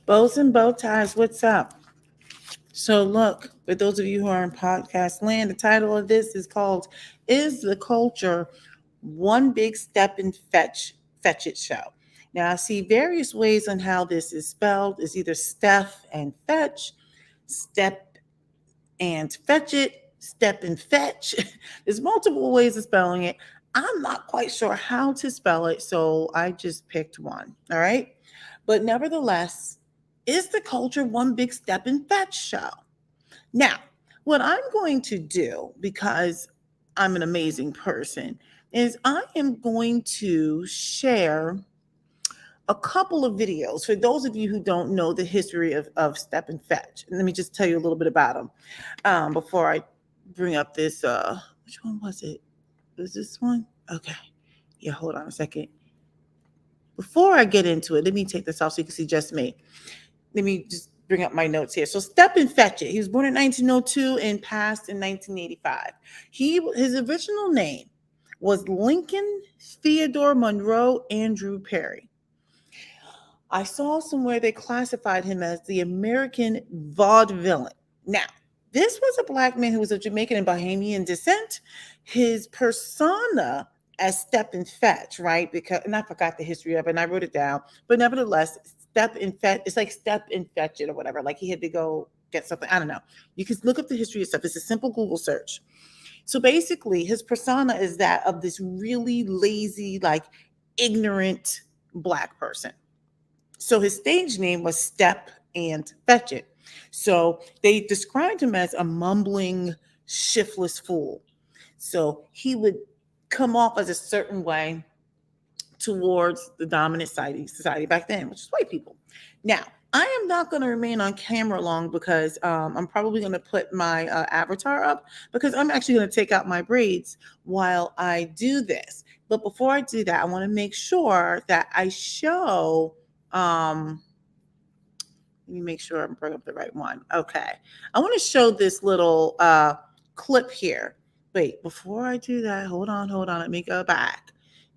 Bows and bow ties, what's up? So, look, for those of you who are in podcast land, the title of this is called Is the Culture One Big Step and Fetchit Show? Now, I see various ways on how this is spelled. It's either Steph and Fetch, Step and Fetchit, Step and Fetch. There's multiple ways of spelling it. I'm not quite sure how to spell it, so I just picked one. All right. But nevertheless, is the culture one big step and fetch show? Now, what I'm going to do, because I'm an amazing person, is I am going to share a couple of videos for those of you who don't know the history of Step and Fetch. And let me just tell you a little bit about them before I bring up this. Which one was it? Was this one? Okay. Yeah, hold on a second. Before I get into it, let me take this off so you can see just me. Let me just bring up my notes here. So Stepin Fetchit, he was born in 1902 and passed in 1985. His original name was Lincoln Theodore Monroe Andrew Perry. I saw somewhere they classified him as the American vaudevillain. Now, this was a black man who was of Jamaican and Bahamian descent. His persona as Step and Fetch, right? Because, and I forgot the history of it, and I wrote it down. But nevertheless, Step and Fetch, it's like Step and Fetch it or whatever. Like he had to go get something. I don't know. You can look up the history of stuff. It's a simple Google search. So basically, his persona is that of this really lazy, like ignorant black person. So his stage name was Step and Fetchit. So they described him as a mumbling, shiftless fool. So he would come off as a certain way towards the dominant society back then, which is white people. Now, I am not going to remain on camera long because I'm probably going to put my avatar up because I'm actually going to take out my braids while I do this. But before I do that, I want to make sure that I show let me make sure I'm bringing up the right one. Okay. I want to show this little clip here. Wait, before I do that, hold on. Let me go back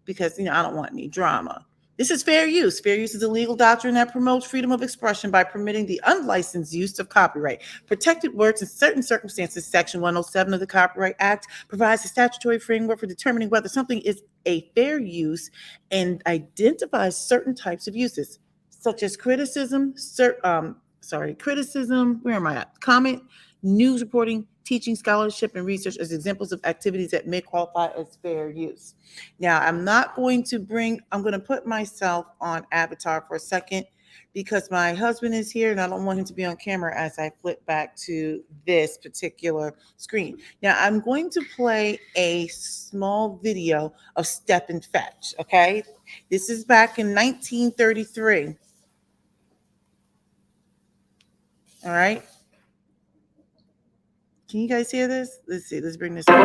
because, I don't want any drama. This is fair use. Fair use is a legal doctrine that promotes freedom of expression by permitting the unlicensed use of copyright. Protected works in certain circumstances. Section 107 of the Copyright Act provides a statutory framework for determining whether something is a fair use and identifies certain types of uses, such as criticism, where am I at? Comment, news reporting, teaching, scholarship, and research as examples of activities that may qualify as fair use. Now, I'm going to put myself on avatar for a second because my husband is here and I don't want him to be on camera as I flip back to this particular screen. Now, I'm going to play a small video of Step and Fetch, okay? This is back in 1933. All right. Can you guys hear this? Let's see. Let's bring this up.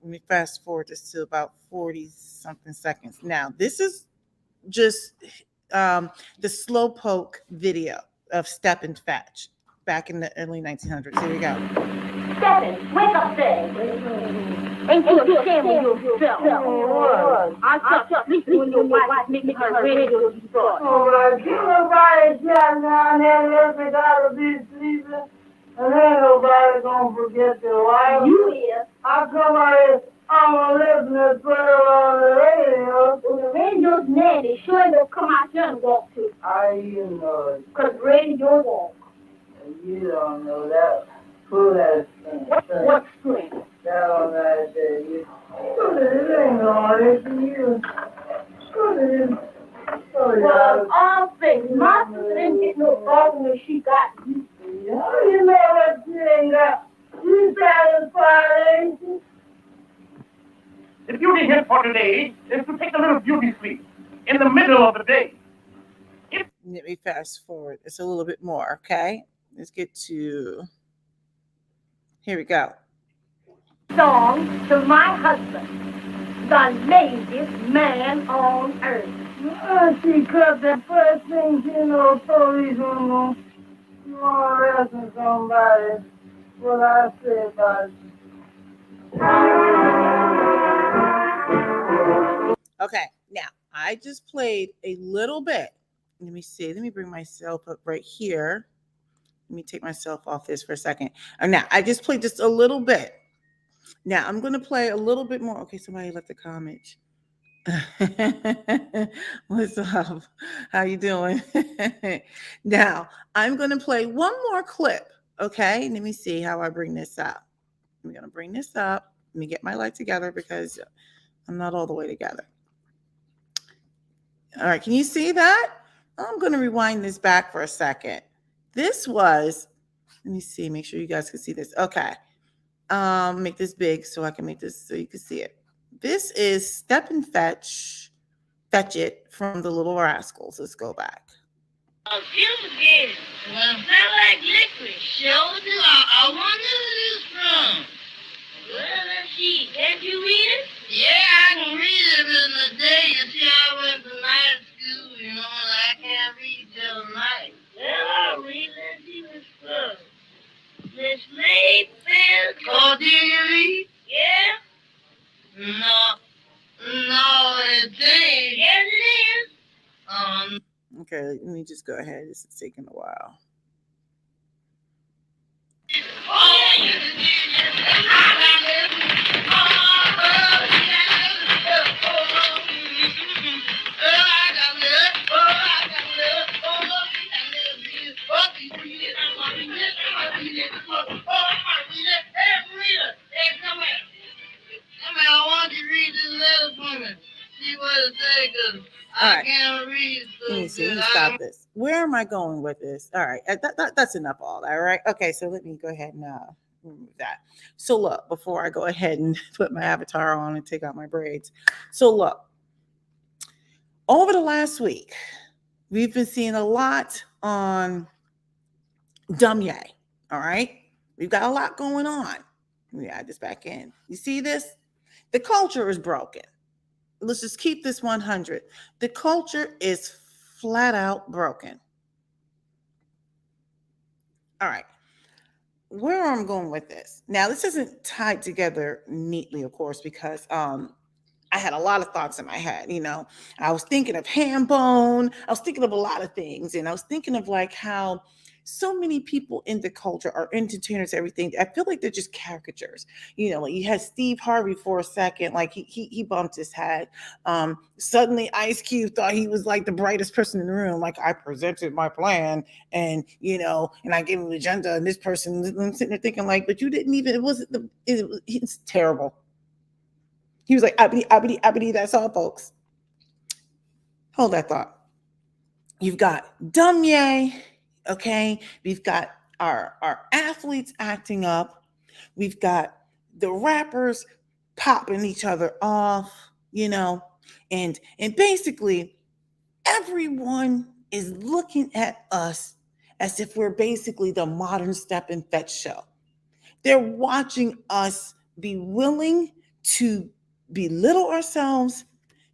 Let me fast forward this to about 40 something seconds. Now, this is just the slow poke video of Step and Fetch back in the early 1900s. Here we go. Stepin, wake up there. Ain't you ashamed of yourself? I just sleeping when your wife making her radio destroyed. Oh, but you nobody shut down there listening to be sleeping. And ain't nobody gonna forget your wife. You is. I come out here, I'm a listener to put it on the radio. Well, the radio's nanny. Sure don't come out here and walk to. How you know it? Because radio walk. You don't know that. Who that thing? What string? That one right there. You it ain't on it to you. It is. Well, all things. My sister didn't get no ball when she got you. You know what she ain't got. She's satisfied, ain't she? The beauty hit for today is to take a little beauty sleep in the middle of the day. Let me fast forward. It's a little bit more, okay? Let's get to... Here we go. Song to my husband, the laziest man on earth. She cut the first thing she know, police will know. You want to arrest somebody. what I say about it. Okay, now I just played a little bit. Let me see. Let me bring myself up right here. Let me take myself off this for a second. And now I just played just a little bit. Now I'm going to play a little bit more. Okay, somebody left a comment. What's up? How you doing? Now I'm going to play one more clip. Okay, let me see how I bring this up. I'm going to bring this up. Let me get my light together because I'm not all the way together. All right, can you see that? I'm going to rewind this back for a second. This was, let me see, make sure you guys can see this. Okay. Make this big so I can make this so you can see it. This is Stepin Fetchit from the Little Rascals. Let's go back. Again, well, smell like liquid. Show do I wonder who this from. Well, let's see. Can't you read it? Yeah, I can read it in the day. You see, I went to night school, you know, and I can't read till night. Well, I'll read. Let's see what's from. The slave fell. Oh, do you read? Yeah. No, it ain't. Yes, it is. Okay, let me just go ahead. This is taking a while. I want you to read this letter for me. See what it says, because I can't read. Let me see. Let me stop this. Where am I going with this? All right. That's enough of all that. All right. Okay. So let me go ahead and remove that. So look, before I go ahead and put my avatar on and take out my braids. So look, over the last week, we've been seeing a lot on B.O.W. All right. We've got a lot going on. Let me add this back in. You see this? The culture is broken. Let's just keep this 100. The culture is flat out broken. All right. Where I'm going with this. Now, this isn't tied together neatly, of course, because I had a lot of thoughts in my head. You know, I was thinking of ham bone. I was thinking of a lot of things. And I was thinking of like how so many people in the culture are entertainers, everything. I feel like they're just caricatures. You know, like you had Steve Harvey for a second, like he bumped his head. Suddenly Ice Cube thought he was like the brightest person in the room. Like I presented my plan and, you know, and I gave him an agenda and this person, I'm sitting there thinking like, but you didn't even, it's terrible. He was like, abity, that's all, folks. Hold that thought. You've got B.O.W. Okay. We've got our athletes acting up. We've got the rappers popping each other off, you know, and basically everyone is looking at us as if we're basically the modern Stepin Fetch Show. They're watching us be willing to belittle ourselves,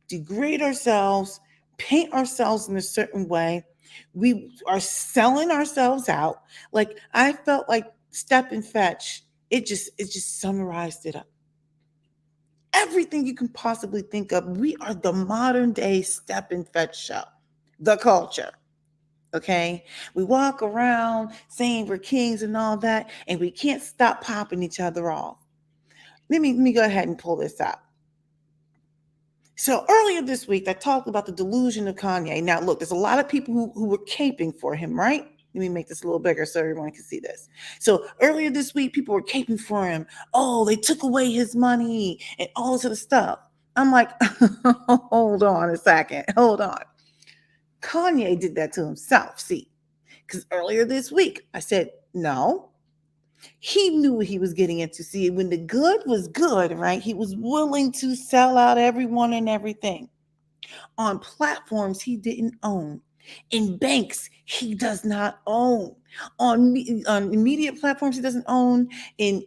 degrade ourselves, paint ourselves in a certain way. We are selling ourselves out. Like I felt like Step and Fetch, it just summarized it up. Everything you can possibly think of. We are the modern day Step and Fetch Show, the culture. Okay, we walk around saying we're kings and all that, and we can't stop popping each other off. Let me go ahead and pull this up. So earlier this week, I talked about the delusion of Kanye. Now, look, there's a lot of people who were caping for him, right? Let me make this a little bigger so everyone can see this. So earlier this week, people were caping for him. Oh, they took away his money and all this other stuff. I'm like, hold on a second. Hold on. Kanye did that to himself, see? Because earlier this week, I said, no, he knew what he was getting into. See, when the good was good, right? He was willing to sell out everyone and everything on platforms he didn't own, in banks he does not own, on media platforms he doesn't own, in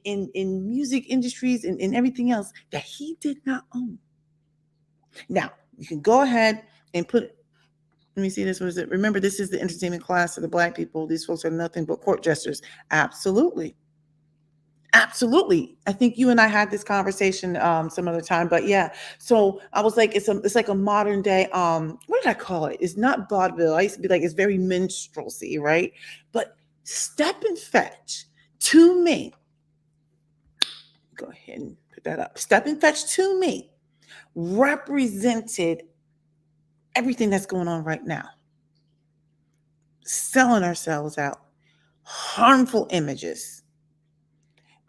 music industries and everything else that he did not own. Now, you can go ahead and put let me see this. What is it? Remember, this is the entertainment class of the Black people. These folks are nothing but court jesters. Absolutely. Absolutely. I think you and I had this conversation some other time, but yeah. So I was like, it's like a modern day what did I call it? It's not vaudeville. I used to be like it's very minstrelsy, right? But Step and Fetch to me, go ahead and put that up. Step and Fetch to me represented everything that's going on right now. Selling ourselves out, harmful images,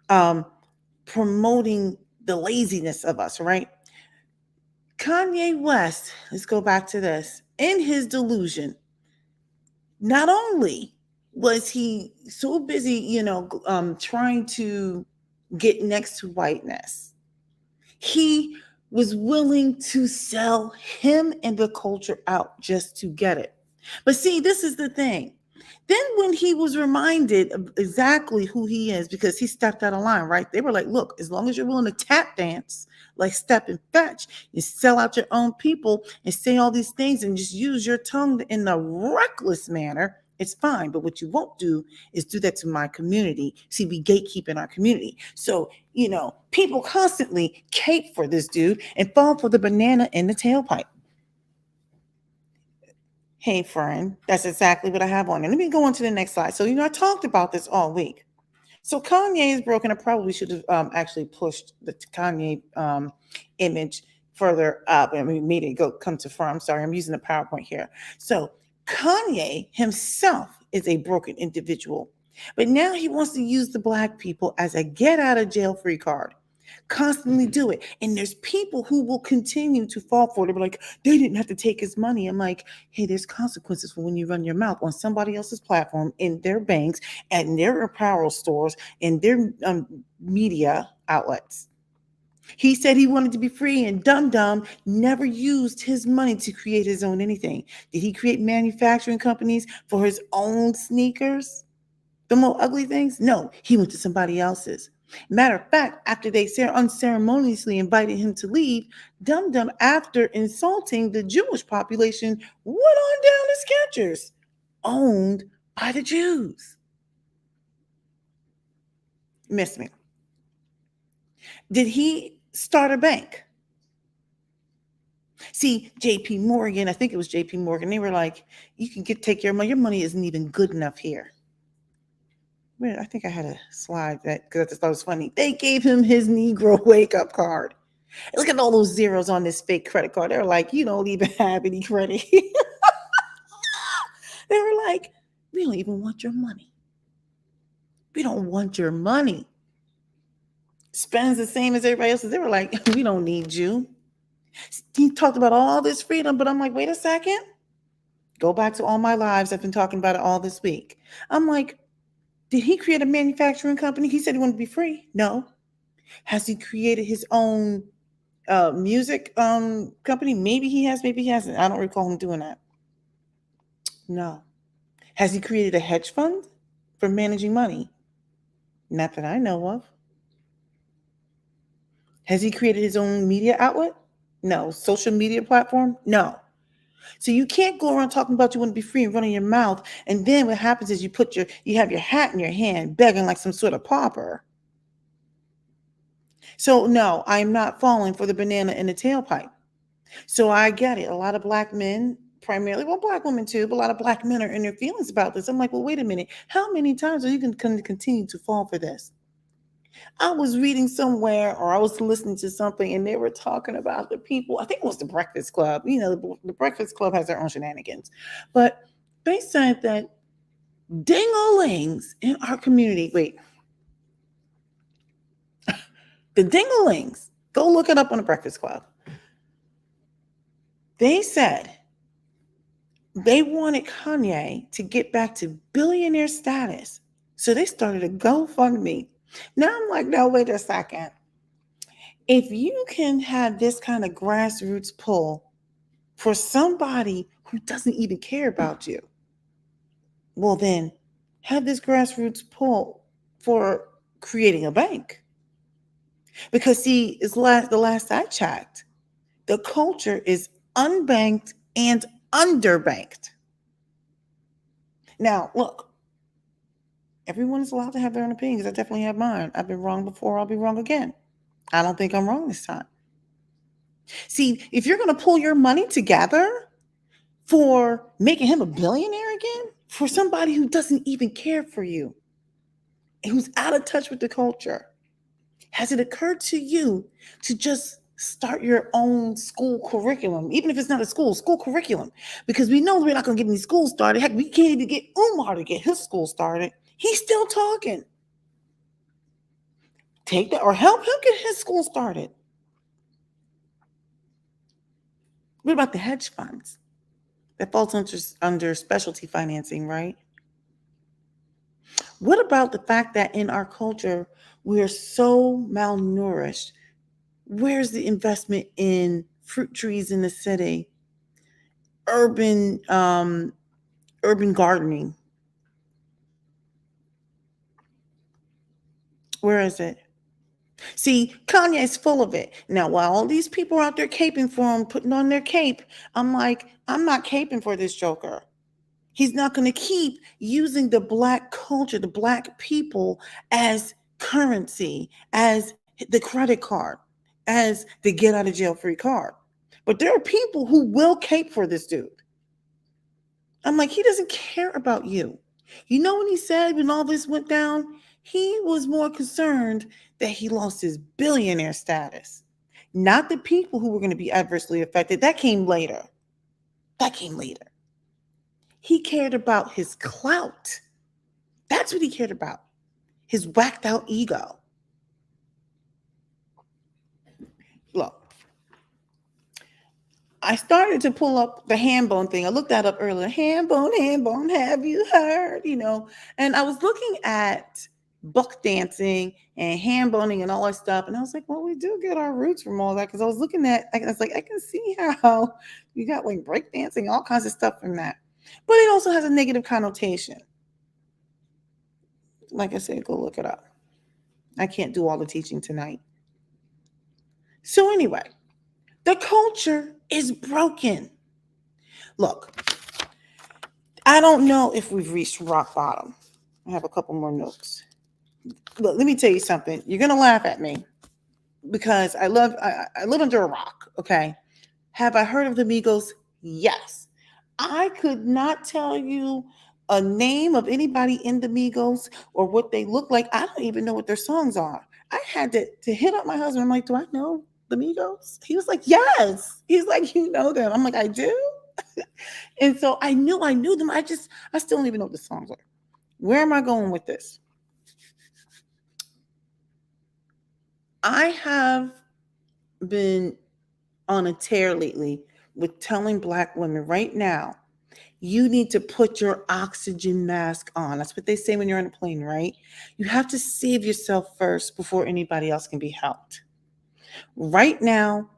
um, promoting the laziness of us, right? Kanye West, let's go back to this. In his delusion, not only was he so busy, trying to get next to whiteness, he was willing to sell him and the culture out just to get it. But see, this is the thing. Then when he was reminded of exactly who he is, because he stepped out of line, right? They were like, look, as long as you're willing to tap dance, like Step and Fetch, and sell out your own people and say all these things and just use your tongue in a reckless manner, it's fine. But what you won't do is do that to my community. See, we gatekeep in our community. So, people constantly cape for this dude and fall for the banana in the tailpipe. Hey, friend, that's exactly what I have on. And let me go on to the next slide. So, I talked about this all week. So Kanye is broken. I probably should have actually pushed the Kanye image further up. I mean, made it come to front. I'm sorry, I'm using the PowerPoint here. So Kanye himself is a broken individual, but now he wants to use the black people as a get out of jail free card. Constantly do it. And there's people who will continue to fall for it. They're like, they didn't have to take his money. I'm like, hey, there's consequences for when you run your mouth on somebody else's platform, in their banks, and their apparel stores, and their media outlets. He said he wanted to be free, and Dum Dum never used his money to create his own anything. Did he create manufacturing companies for his own sneakers? The more ugly things? No, he went to somebody else's. Matter of fact, after they unceremoniously invited him to leave, Dum Dum, after insulting the Jewish population, went on down to Skechers, owned by the Jews. Miss me. Did he start a bank? See, JP Morgan, I think it was JP Morgan, they were like, you can take your money. Your money isn't even good enough here. I think I had a slide that, because I just thought it was funny. They gave him his Negro wake up card. Look at all those zeros on this fake credit card. They're like, you don't even have any credit. They were like, we don't even want your money. We don't want your money. Spends the same as everybody else. They were like, we don't need you. He talked about all this freedom, but I'm like, wait a second. Go back to all my lives. I've been talking about it all this week. I'm like, did he create a manufacturing company? He said he wanted to be free. No. Has he created his own music company? Maybe he has, maybe he hasn't. I don't recall him doing that. No. Has he created a hedge fund for managing money? Not that I know of. Has he created his own media outlet? No. Social media platform? No. So you can't go around talking about you want to be free and running your mouth, and then what happens is you have your hat in your hand, begging like some sort of pauper. So no, I'm not falling for the banana in the tailpipe. So I get it. A lot of black men, primarily, well, black women too, but a lot of black men are in their feelings about this. I'm like, well, wait a minute. How many times are you going to continue to fall for this? I was reading somewhere, or I was listening to something, and they were talking about the people. I think it was the Breakfast Club. The Breakfast Club has their own shenanigans, but they said that ding-a-lings in our community. Wait, the ding-a-lings. Go look it up on the Breakfast Club. They said they wanted Kanye to get back to billionaire status, so they started a GoFundMe. Now I'm like, no, wait a second. If you can have this kind of grassroots pull for somebody who doesn't even care about you, well, then have this grassroots pull for creating a bank. Because see, the last I checked, the culture is unbanked and underbanked. Now, look, Everyone is allowed to have their own opinion because I definitely have mine. I've been wrong before, I'll be wrong again. I don't think I'm wrong this time. See, if you're going to pull your money together for making him a billionaire again, for somebody who doesn't even care for you, who's out of touch with the culture, has it occurred to you to just start your own school curriculum, even if it's not a school curriculum? Because we know we're not going to get any schools started. Heck, we can't even get Umar to get his school started. He's still talking. Take that or help him get his school started. What about the hedge funds? That falls under specialty financing, right? What about the fact that in our culture, we are so malnourished? Where's the investment in fruit trees in the city, urban urban gardening? Where is it? See, Kanye's full of it. Now, while all these people are out there caping for him, putting on their cape, I'm like, I'm not caping for this joker. He's not going to keep using the black culture, the black people as currency, as the credit card, as the get out of jail free card. But there are people who will cape for this dude. I'm like, he doesn't care about you. You know what he said when all this went down? He was more concerned that he lost his billionaire status, not the people who were going to be adversely affected. That came later. That came later. He cared about his clout. That's what he cared about. His whacked out ego. Look, I started to pull up the hand bone thing. I looked that up earlier. Hand bone, have you heard? And I was looking at buck dancing and hand boning and all that stuff. And I was like, well, we do get our roots from all that. Because I was looking at, I was like, I can see how you got like break dancing, all kinds of stuff from that. But it also has a negative connotation. Like I said, go look it up. I can't do all the teaching tonight. So anyway, the culture is broken. Look, I don't know if we've reached rock bottom. I have a couple more notes. Look, let me tell you something. You're going to laugh at me because I live under a rock, okay? Have I heard of the Migos? Yes. I could not tell you a name of anybody in the Migos or what they look like. I don't even know what their songs are. I had to hit up my husband. I'm like, do I know the Migos? He was like, yes. He's like, you know them. I'm like, I do. And so I knew them. I still don't even know what the songs are. Where am I going with this? I have been on a tear lately with telling Black women right now, you need to put your oxygen mask on. That's what they say when you're on a plane, right? You have to save yourself first before anybody else can be helped. Right now,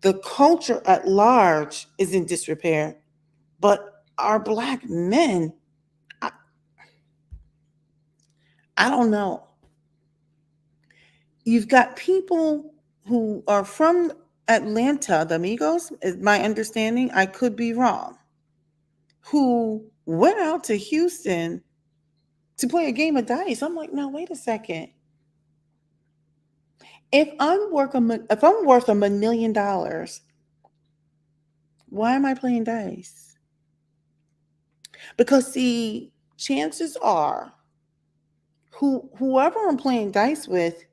the culture at large is in disrepair, but our Black men, I don't know. You've got people who are from Atlanta, the Amigos, is my understanding. I could be wrong. Who went out to Houston to play a game of dice. I'm like, no, wait a second. If I'm worth $1 million, why am I playing dice? Because see, chances are, whoever I'm playing dice with,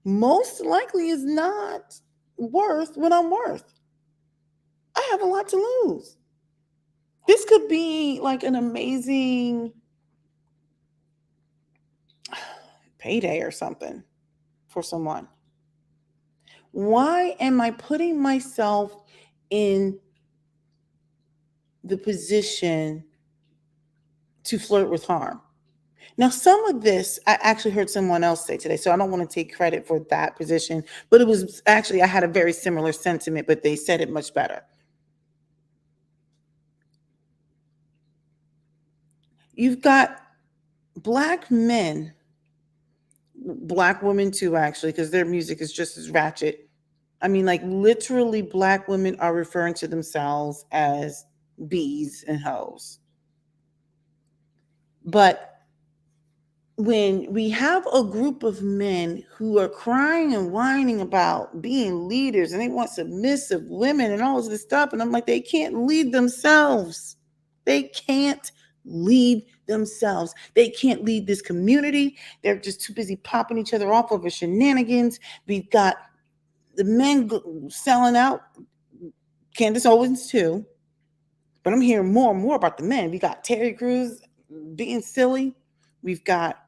most likely is not worth what I'm worth. I have a lot to lose. This could be like an amazing payday or something for someone. Why am I putting myself in the position to flirt with harm? Now, some of this I actually heard someone else say today, so I don't want to take credit for that position, but it was actually, I had a very similar sentiment, but they said it much better. You've got Black men, Black women too, actually, because their music is just as ratchet. I mean, like literally, Black women are referring to themselves as bees and hoes. But when we have a group of men who are crying and whining about being leaders and they want submissive women and all this stuff, and I'm like, they can't lead themselves. They can't lead themselves. They can't lead this community. They're just too busy popping each other off over shenanigans. We've got the men selling out. Candace Owens too, but I'm hearing more and more about the men. We got Terry Crews being silly. We've got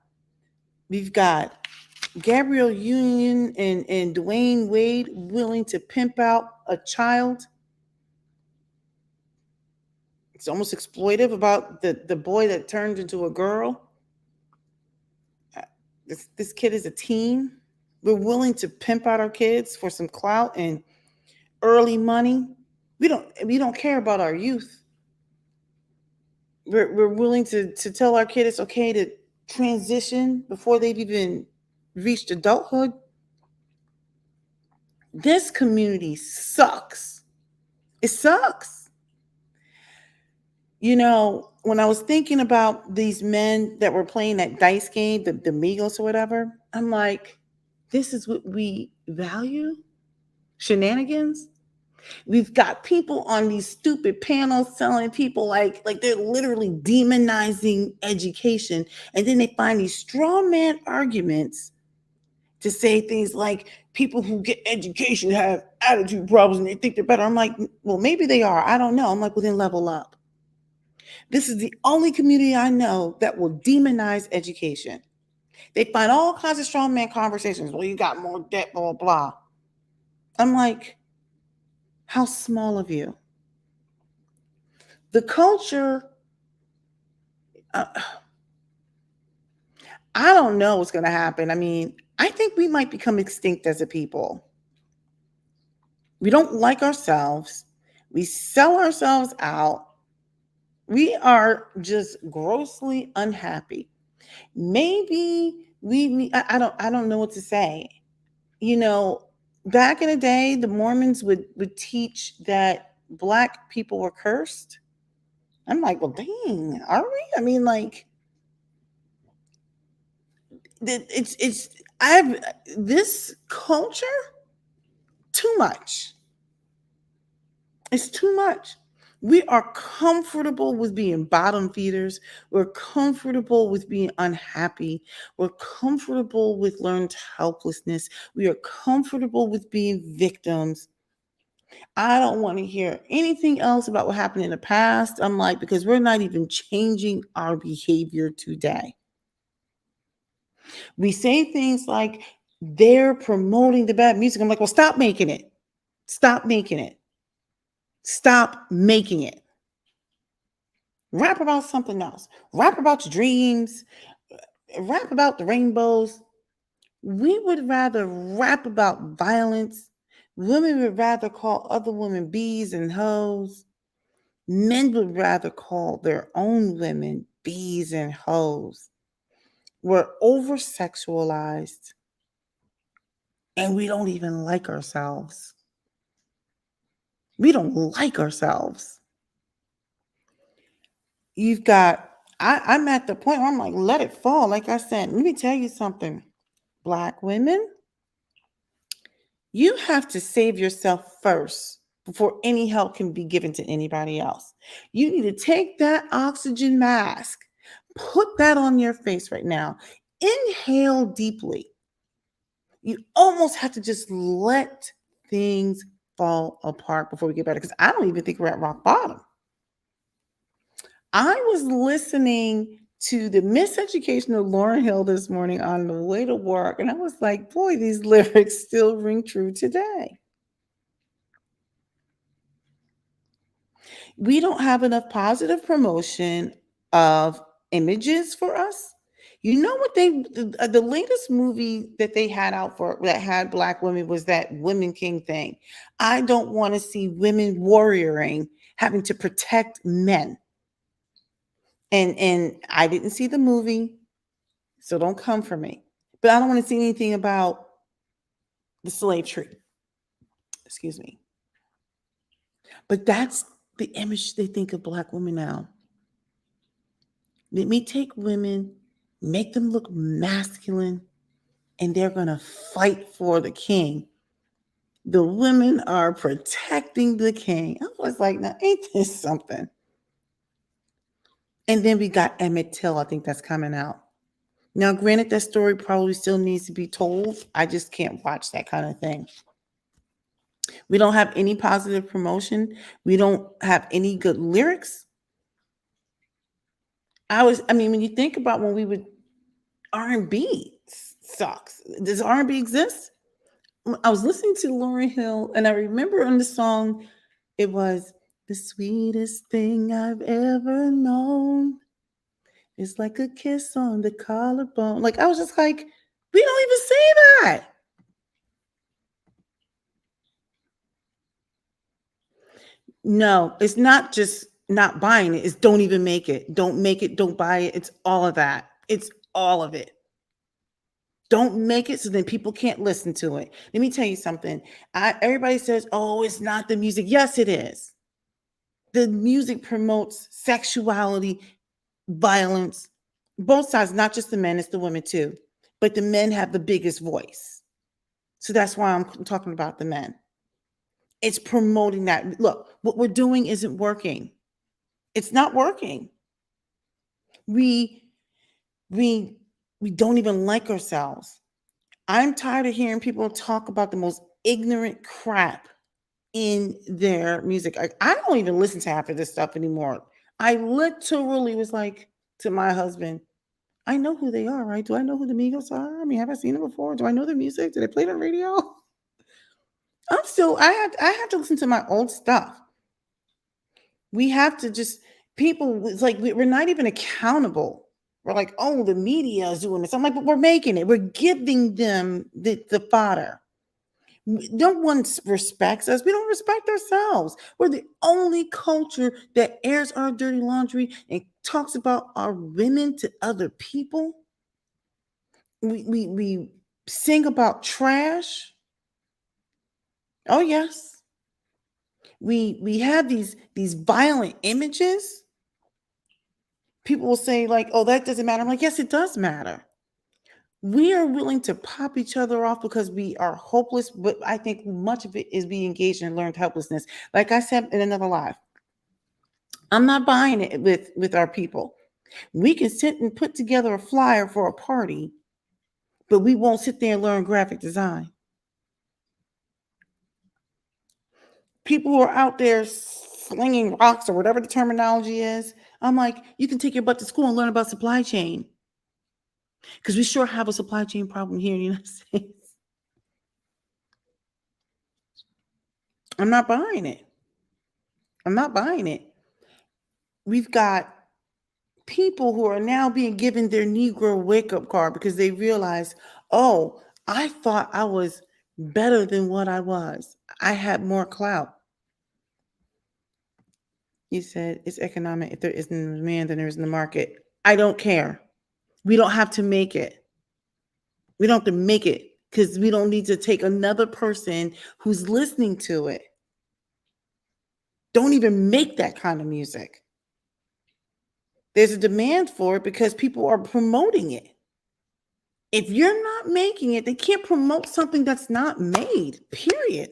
Gabrielle Union and Dwayne Wade willing to pimp out a child. It's almost exploitive about the boy that turned into a girl. This kid is a teen. We're willing to pimp out our kids for some clout and early money. We don't care about our youth. We're willing to tell our kid it's okay to transition before they've even reached adulthood. This community sucks. It sucks. When I was thinking about these men that were playing that dice game, the Migos or whatever, I'm like, this is what we value? Shenanigans? We've got people on these stupid panels telling people like they're literally demonizing education. And then they find these straw man arguments to say things like people who get education have attitude problems and they think they're better. I'm like, well, maybe they are. I don't know. I'm like, well, then level up. This is the only community I know that will demonize education. They find all kinds of strongman conversations. Well, you got more debt, blah, blah, blah. I'm like, how small of you? The culture, uh, I don't know what's going to happen. I mean, I think we might become extinct as a people. We don't like ourselves. We sell ourselves out. We are just grossly unhappy. Maybe I don't know what to say. Back in the day, the Mormons would teach that Black people were cursed. I'm like, well, dang, are we? I mean, like, it's I've this culture too much. It's too much. We are comfortable with being bottom feeders. We're comfortable with being unhappy. We're comfortable with learned helplessness. We are comfortable with being victims. I don't want to hear anything else about what happened in the past. I'm like, because we're not even changing our behavior today. We say things like they're promoting the bad music. I'm like, well, stop making it. Stop making it. Stop making it. Rap about something else. Rap about your dreams. Rap about the rainbows. We would rather rap about violence. Women would rather call other women bees and hoes. Men would rather call their own women bees and hoes. We're over sexualized and we don't even like ourselves. We don't like ourselves. I'm at the point where I'm like, let it fall. Like I said, let me tell you something. Black women, you have to save yourself first before any help can be given to anybody else. You need to take that oxygen mask, put that on your face right now, inhale deeply. You almost have to just let things fall apart before we get better, because I don't even think we're at rock bottom. I was listening to the Miseducation of Lauryn Hill this morning on the way to work, and I was like, boy, these lyrics still ring true today. We don't have enough positive promotion of images for us. You know what the latest movie that they had out for that had Black women was that Women King thing. I don't want to see women warrioring, having to protect men. And I didn't see the movie, so don't come for me. But I don't want to see anything about the slave trade. Excuse me. But that's the image they think of Black women now. Let me take women make them look masculine, and they're going to fight for the king. The women are protecting the king. I was like, now, ain't this something? And then we got Emmett Till. I think that's coming out. Now, granted, that story probably still needs to be told. I just can't watch that kind of thing. We don't have any positive promotion. We don't have any good lyrics. When you think about when we would R&B sucks. Does R&B exist? I was listening to Lauryn Hill, and I remember on the song, it was the sweetest thing I've ever known. It's like a kiss on the collarbone. Like, I was just like, we don't even say that. No, it's not just not buying it. It's don't even make it. Don't make it. Don't buy it. It's all of that. It's all of it. Don't make it so then people can't listen to it. Let me tell you something. Everybody says, oh, it's not the music. Yes, it is. The music promotes sexuality, violence, both sides, not just the men, it's the women too. But the men have the biggest voice. So that's why I'm talking about the men. It's promoting that. Look, what we're doing isn't working. It's not working. We don't even like ourselves. I'm tired of hearing people talk about the most ignorant crap in their music. I don't even listen to half of this stuff anymore. I literally was like to my husband, I know who they are, right? Do I know who the Migos are? I mean, have I seen them before? Do I know their music? Did they play it on radio? I have to listen to my old stuff. We have to it's like we're not even accountable. We're like, oh, the media is doing this. I'm like, but we're making it. We're giving them the fodder. No one respects us. We don't respect ourselves. We're the only culture that airs our dirty laundry and talks about our women to other people. We sing about trash. Oh, yes. We have these violent images. People will say, like, oh, that doesn't matter. I'm like, yes, it does matter. We are willing to pop each other off because we are hopeless, but I think much of it is being engaged in learned helplessness. Like I said in another live, I'm not buying it with our people. We can sit and put together a flyer for a party, but we won't sit there and learn graphic design. People who are out there slinging rocks or whatever the terminology is, I'm like, you can take your butt to school and learn about supply chain. Because we sure have a supply chain problem here in the United States. I'm not buying it. I'm not buying it. We've got people who are now being given their Negro wake-up card because they realize, oh, I thought I was better than what I was. I had more clout. You said it's economic. If there isn't a demand, then there isn't a market. I don't care. We don't have to make it. We don't have to make it because we don't need to take another person who's listening to it. Don't even make that kind of music. There's a demand for it because people are promoting it. If you're not making it, they can't promote something that's not made, period.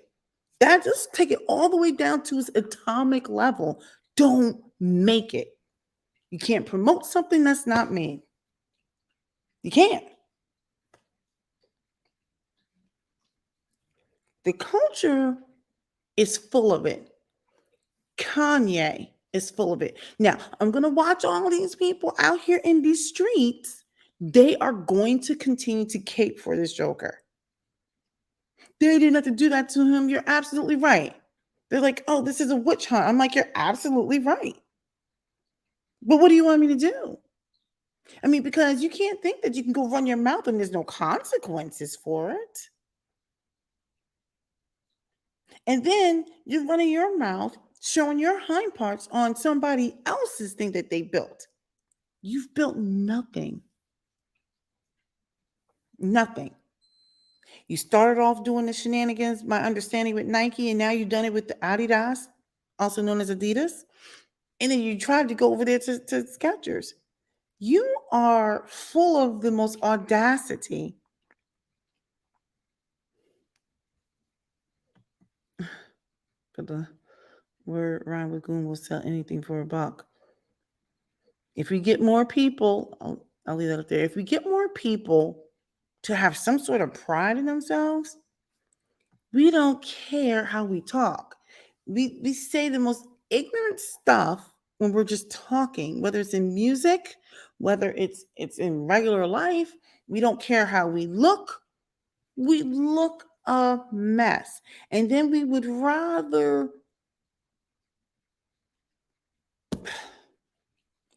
That just take it all the way down to its atomic level. Don't make it. You can't promote something that's not made. You can't. The culture is full of it. Kanye is full of it. Now, I'm going to watch all these people out here in these streets. They are going to continue to cape for this Joker. They didn't have to do that to him. You're absolutely right. They're like, oh, this is a witch hunt. I'm like, you're absolutely right. But what do you want me to do? I mean, because you can't think that you can go run your mouth and there's no consequences for it. And then you're running your mouth, showing your hind parts on somebody else's thing that they built. You've built nothing. Nothing. You started off doing the shenanigans, my understanding, with Nike, and now you've done it with the Adidas, also known as Adidas. And then you tried to go over there to Skechers. You are full of the most audacity. But the word Ryan Lagoon will sell anything for $1. If we get more people, I'll leave that up there. If we get more people to have some sort of pride in themselves, we don't care how we talk. We say the most ignorant stuff when we're just talking, whether it's in music, whether it's in regular life. We don't care how we look. We look a mess. And then we would rather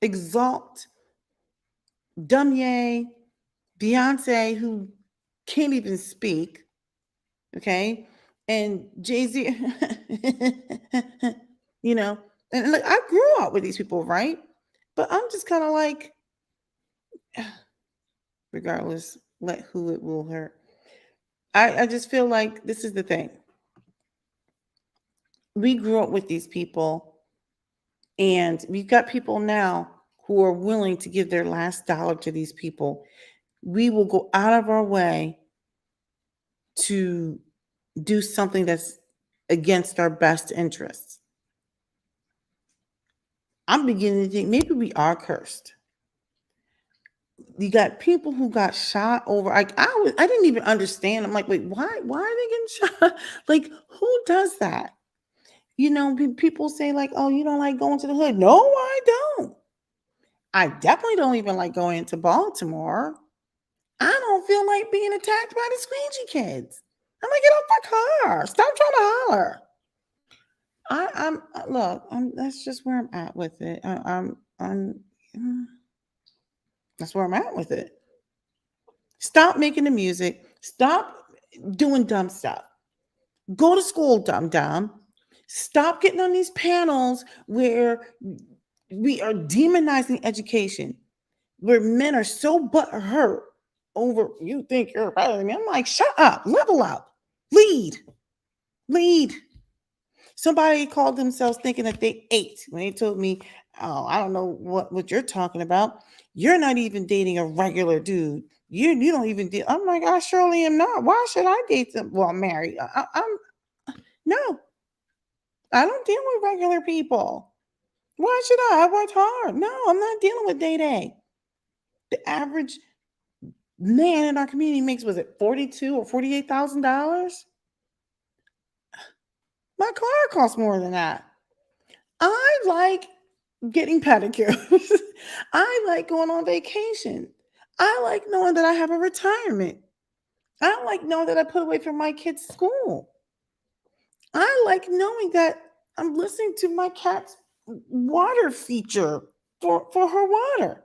exalt Dumye, Beyonce, who can't even speak, okay, and Jay-Z, you know, and like I grew up with these people, right? But I'm just kind of like, regardless, let who it will hurt. I just feel like this is the thing. We grew up with these people, and we've got people now who are willing to give their last dollar to these people. We will go out of our way to do something that's against our best interests. I'm beginning to think maybe we are cursed. You got people who got shot over. I didn't even understand. I'm like, wait, why are they getting shot? Like, who does that? You know, people say like, oh, you don't like going to the hood. No, I don't. I definitely don't even like going into Baltimore. I don't feel like being attacked by the squeegee kids. I'm like, get off my car. Stop trying to holler. I'm look. That's just where I'm at with it. That's where I'm at with it. Stop making the music. Stop doing dumb stuff. Go to school, dumb. Stop getting on these panels where we are demonizing education, where men are so butthurt over you think you're better than me. I'm like, shut up, level up, lead. Somebody called themselves thinking that they ate when they told me, oh, I don't know what you're talking about. You're not even dating a regular dude. You don't even date. I'm like, I surely am not. Why should I date them? Well, I'm married. I'm no, I don't deal with regular people. Why should I? I worked hard. No, I'm not dealing with day. The average man in our community makes, was it $42,000 or $48,000? My car costs more than that. I like getting pedicures. I like going on vacation. I like knowing that I have a retirement. I like knowing that I put away for my kids' school. I like knowing that I'm listening to my cat's water feature for her water.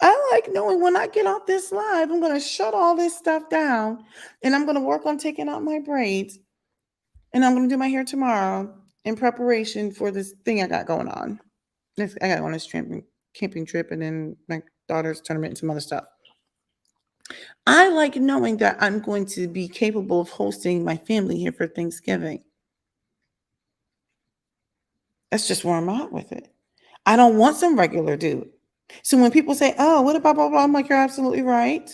I like knowing when I get off this live, I'm going to shut all this stuff down and I'm going to work on taking out my braids and I'm going to do my hair tomorrow in preparation for this thing I got going on. I got on this camping trip and then my daughter's tournament and some other stuff. I like knowing that I'm going to be capable of hosting my family here for Thanksgiving. That's just where I'm at with it. I don't want some regular dude. So when people say, oh, what about blah, blah, I'm like, you're absolutely right.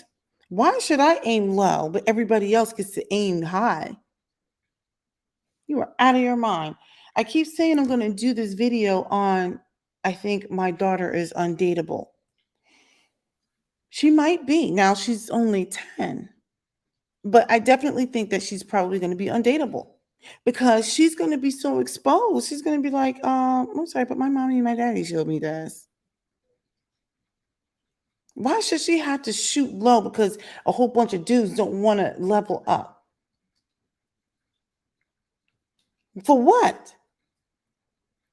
Why should I aim low, but everybody else gets to aim high? You are out of your mind. I keep saying I'm going to do this video on, I think my daughter is undateable. She might be. Now she's only 10. But I definitely think that she's probably going to be undateable because she's going to be so exposed. She's going to be like, I'm sorry, but my mommy and my daddy showed me this. Why should she have to shoot low because a whole bunch of dudes don't want to level up? For what?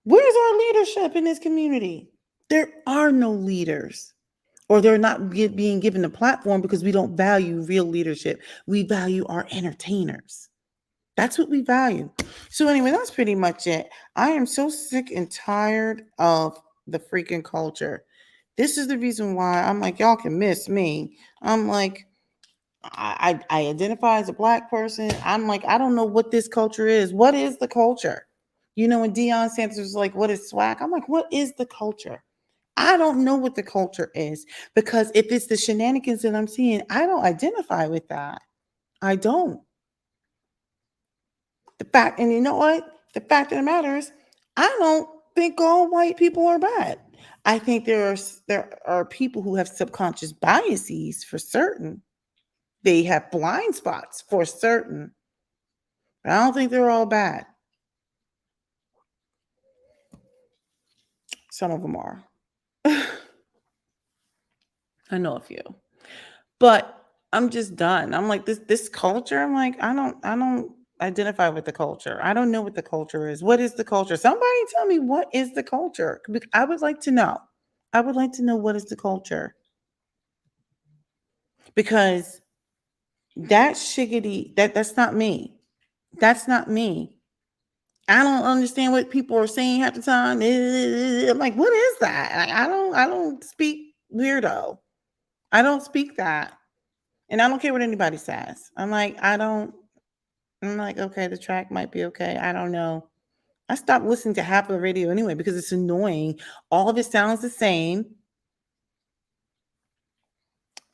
Where's our leadership in this community? There are no leaders, or they're not being given a platform because we don't value real leadership. We value our entertainers. That's what we value. So anyway, that's pretty much it. I am so sick and tired of the freaking culture. This is the reason why I'm like, y'all can miss me. I'm like, I identify as a Black person. I'm like, I don't know what this culture is. What is the culture? You know, when Deion Sanders was like, what is swag? I'm like, what is the culture? I don't know what the culture is, because if it's the shenanigans that I'm seeing, I don't identify with that. I don't. The fact, and you know what? The fact of the matter is, I don't think all white people are bad. I think there are people who have subconscious biases for certain. They have blind spots for certain. But I don't think they're all bad. Some of them are. I know a few. But I'm just done. I'm like this culture. I'm like, I don't identify with the culture. I don't know what the culture is. What is the culture? Somebody tell me, what is the culture? I would like to know. I would like to know, what is the culture? Because that shiggity, that's not me. That's not me. I don't understand what people are saying half the time. I'm like, what is that? Like, I don't speak weirdo. I don't speak that. And I don't care what anybody says. I'm like, okay, the track might be okay. I don't know. I stopped listening to half of the radio anyway because it's annoying. All of it sounds the same.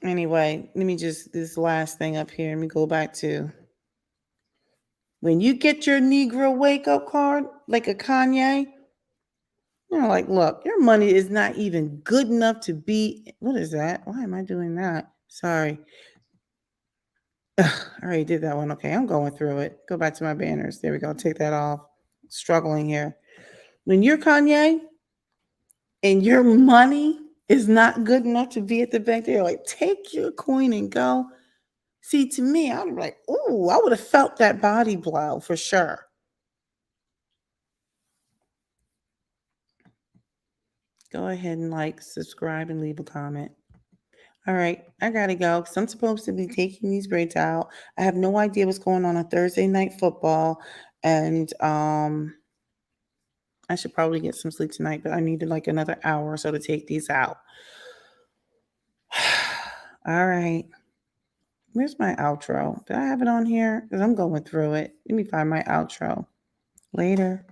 Anyway, let me just, this last thing up here, let me go back to, when you get your Negro wake up card, like a Kanye, you're like, look, your money is not even good enough to be, what is that? Why am I doing that? Sorry. Ugh, I already did that one. Okay, I'm going through it. Go back to my banners. There we go. Take that off. Struggling here. When you're Kanye and your money is not good enough to be at the bank, they're like, take your coin and go. See, to me, I'm like, ooh, I would have felt that body blow for sure. Go ahead and like, subscribe, and leave a comment. All right, I gotta go because I'm supposed to be taking these braids out. I have no idea what's going on Thursday night football, and I should probably get some sleep tonight, but I needed like another hour or so to take these out. All right. Where's my outro? Did I have it on here? Because I'm going through it. Let me find my outro. Later.